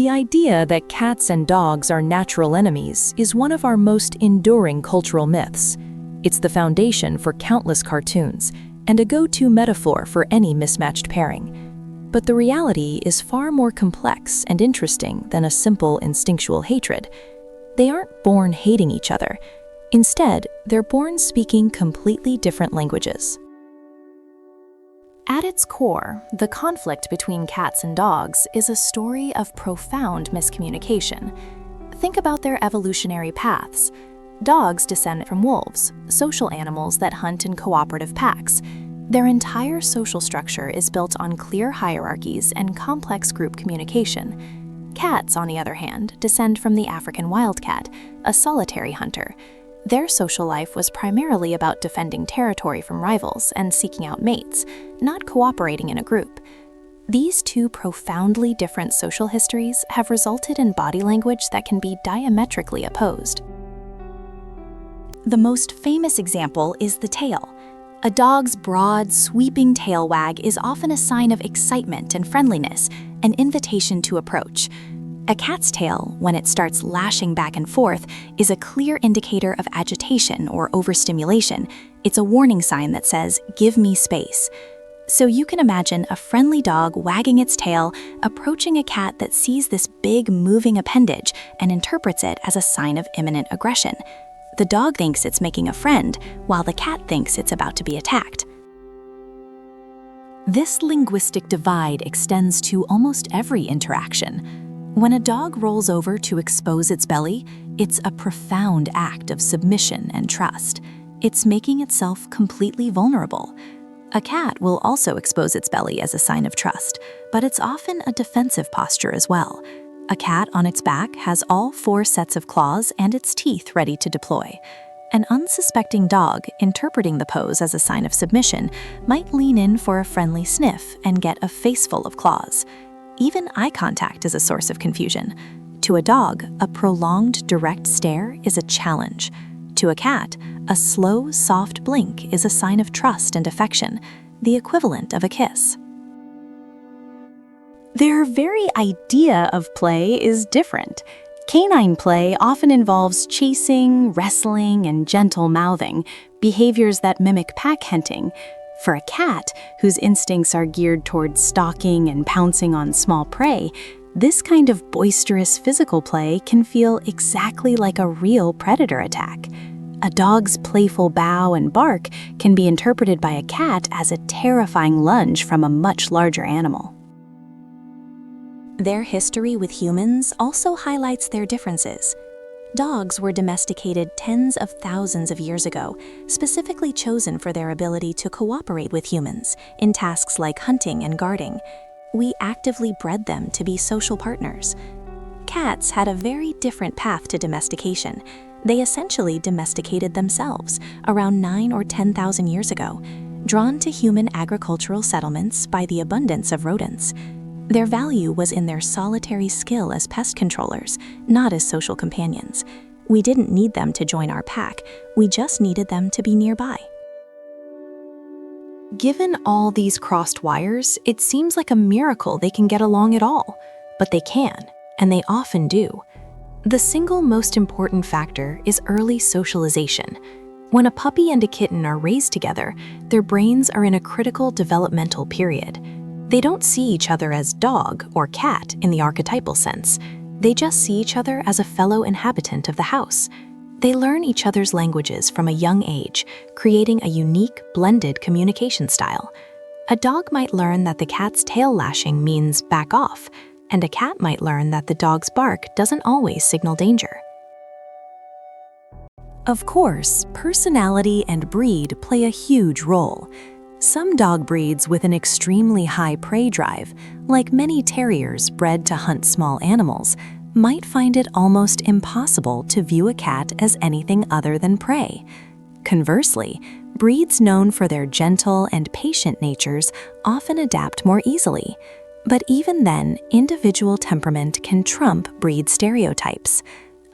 The idea that cats and dogs are natural enemies is one of our most enduring cultural myths. It's the foundation for countless cartoons and a go-to metaphor for any mismatched pairing. But the reality is far more complex and interesting than a simple instinctual hatred. They aren't born hating each other. Instead, they're born speaking completely different languages. At its core, the conflict between cats and dogs is a story of profound miscommunication. Think about their evolutionary paths. Dogs descend from wolves, social animals that hunt in cooperative packs. Their entire social structure is built on clear hierarchies and complex group communication. Cats, on the other hand, descend from the African wildcat, a solitary hunter. Their social life was primarily about defending territory from rivals and seeking out mates, not cooperating in a group. These two profoundly different social histories have resulted in body language that can be diametrically opposed. The most famous example is the tail. A dog's broad, sweeping tail wag is often a sign of excitement and friendliness, an invitation to approach. A cat's tail, when it starts lashing back and forth, is a clear indicator of agitation or overstimulation. It's a warning sign that says, "Give me space." So you can imagine a friendly dog wagging its tail, approaching a cat that sees this big moving appendage and interprets it as a sign of imminent aggression. The dog thinks it's making a friend, while the cat thinks it's about to be attacked. This linguistic divide extends to almost every interaction. When a dog rolls over to expose its belly, it's a profound act of submission and trust. It's making itself completely vulnerable. A cat will also expose its belly as a sign of trust, but it's often a defensive posture as well. A cat on its back has all 4 sets of claws and its teeth ready to deploy. An unsuspecting dog, interpreting the pose as a sign of submission, might lean in for a friendly sniff and get a faceful of claws. Even eye contact is a source of confusion. To a dog, a prolonged, direct stare is a challenge. To a cat, a slow, soft blink is a sign of trust and affection, the equivalent of a kiss. Their very idea of play is different. Canine play often involves chasing, wrestling, and gentle mouthing, behaviors that mimic pack hunting. For a cat, whose instincts are geared towards stalking and pouncing on small prey, this kind of boisterous physical play can feel exactly like a real predator attack. A dog's playful bow and bark can be interpreted by a cat as a terrifying lunge from a much larger animal. Their history with humans also highlights their differences. Dogs were domesticated tens of thousands of years ago, specifically chosen for their ability to cooperate with humans in tasks like hunting and guarding. We actively bred them to be social partners. Cats had a very different path to domestication. They essentially domesticated themselves around 9 or 10,000 years ago, drawn to human agricultural settlements by the abundance of rodents. Their value was in their solitary skill as pest controllers, not as social companions. We didn't need them to join our pack, we just needed them to be nearby. Given all these crossed wires, it seems like a miracle they can get along at all. But they can, and they often do. The single most important factor is early socialization. When a puppy and a kitten are raised together, their brains are in a critical developmental period. They don't see each other as dog or cat in the archetypal sense. They just see each other as a fellow inhabitant of the house. They learn each other's languages from a young age, creating a unique, blended communication style. A dog might learn that the cat's tail lashing means back off, and a cat might learn that the dog's bark doesn't always signal danger. Of course, personality and breed play a huge role. Some dog breeds with an extremely high prey drive, like many terriers bred to hunt small animals, might find it almost impossible to view a cat as anything other than prey. Conversely, breeds known for their gentle and patient natures often adapt more easily. But even then, individual temperament can trump breed stereotypes.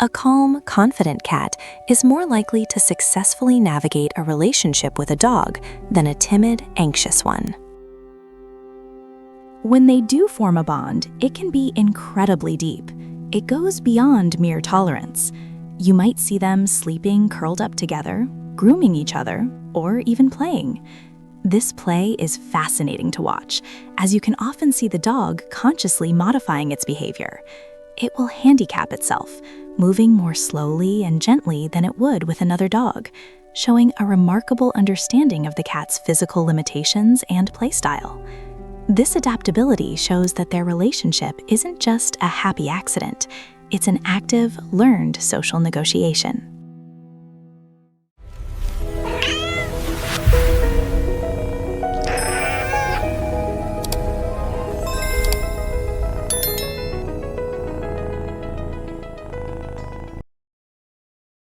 A calm, confident cat is more likely to successfully navigate a relationship with a dog than a timid, anxious one. When they do form a bond, it can be incredibly deep. It goes beyond mere tolerance. You might see them sleeping curled up together, grooming each other, or even playing. This play is fascinating to watch, as you can often see the dog consciously modifying its behavior. It will handicap itself, moving more slowly and gently than it would with another dog, showing a remarkable understanding of the cat's physical limitations and playstyle. This adaptability shows that their relationship isn't just a happy accident, it's an active, learned social negotiation.